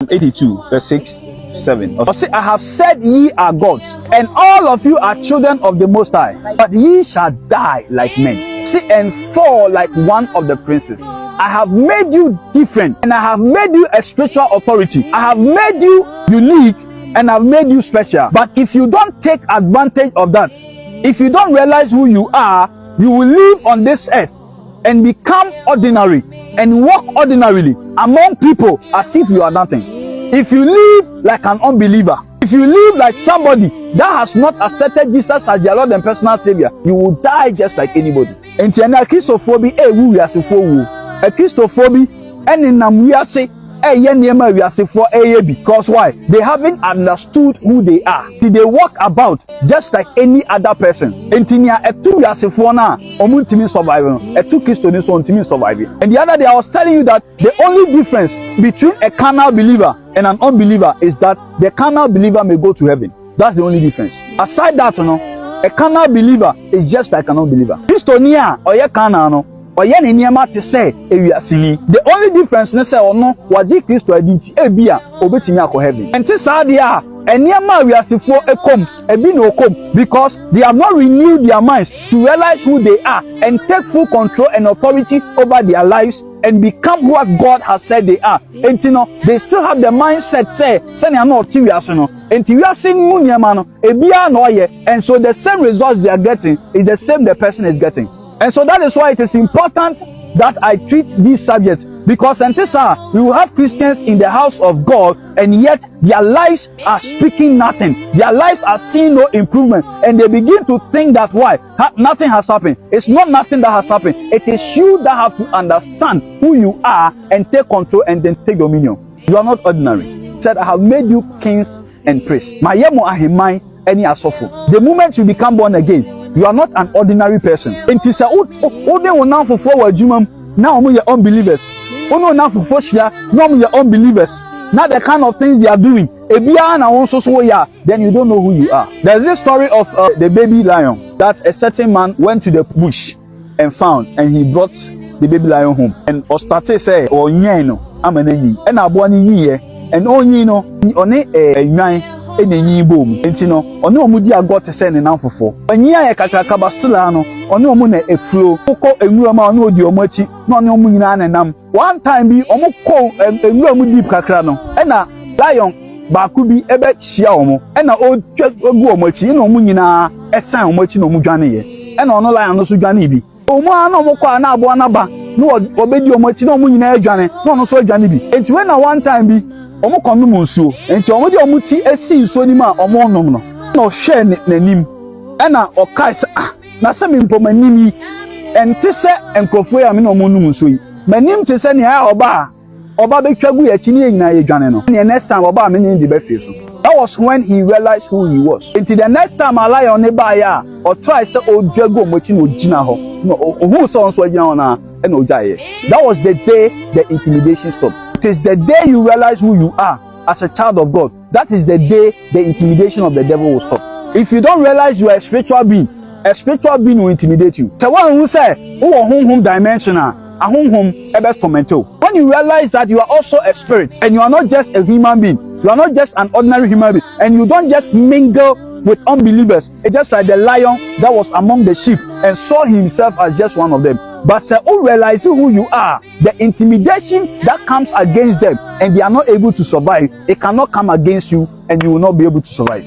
Psalm 82, verse 6, 7. Say, I have said ye are gods, and all of you are children of the Most High, but ye shall die like men. See, and fall like one of the princes. I have made you different, and I have made you a spiritual authority. I have made you unique, and I've made you special. But if you don't take advantage of that, if you don't realize who you are, you will live on this earth and become ordinary and walk ordinarily among people as if you are nothing. If you live like an unbeliever, if you live like somebody that has not accepted Jesus as their Lord and personal Savior, you will die just like anybody. And a Christophobia, a Christophobia, and in Namuase, because why? They haven't understood who they are. They walk about just like any other person. And the other day I was telling you that the only difference between a carnal believer and an unbeliever is that the carnal believer may go to heaven. That's the only difference. Aside that, a carnal believer is just like an unbeliever. Christonia or ye carnal the only difference is that waji Christo adinti ebia obetimi akọ heaven. And this idea eniyama we are for ebi no kom because they have not renewed their minds to realize who they are and take full control and authority over their lives and become what God has said they are. And they still have the mindset say they are not serious and we are saying ebia no ye, and so the same results they are getting is the same the person is getting. And so that is why it is important that I treat these subjects, because we will have Christians in the house of God and yet their lives are speaking nothing. Their lives are seeing no improvement, and they begin to think that why? Nothing has happened. It's not nothing that has happened. It is you that have to understand who you are and take control and then take dominion. You are not ordinary. He said, I have made you kings and priests. The moment you become born again, you are not an ordinary person. And to say, now for forward, now we are unbelievers. Now for now we are unbelievers. Now the kind of things they are doing, then you don't know who you are. There's this story of the baby lion that a certain man went to the bush and found, and he brought the baby lion home. And Ostate say, oh no, I'm an enemy. And I born in here, and oh no, on a enenyi bom enti no ono omudi agot se ne nanfofo anyi aye kakaka basila no ono omu na efuro kokọ enwura ma ono odi omachi na ono omu nyina na nam one time bi omu ko enwura mu deep kakra no na lion baaku bi ebe hia omu na ogu omachi na omu nyina esan omachi na omu dwane ye na ono lion no so dwane bi omu ana omu kwa na abo anaba no obedi omachi na omu nyina adwane na ono so adwane bi enti when na one time bi omo kono mu nsuo enti omo de omo ti esi nsuo ni ma omo onom no na ohwe nanim na okai se na se me mpomanim yi enti se enkrofo ya me na omo num nsuo yi manim te se ne ha oba betwagu ya chi ni nyina ye dwane no ne next time oba me ni de be fie so. That was when he realized who he was. Until the next time I lie on the buyer or try say oh jago mochi no jina ho no who so jina na e no jaye. That was the day the intimidation stopped. It is the day you realize who you are as a child of God. That is the day the intimidation of the devil will stop. If you don't realize you are a spiritual being will intimidate you. The one who say home dimensional when you realize that you are also a spirit and you are not just a human being, you are not just an ordinary human being, and you don't just mingle with unbelievers. It's just like the lion that was among the sheep and saw himself as just one of them. But realize who you are, the intimidation that comes against them and they are not able to survive, it cannot come against you and you will not be able to survive.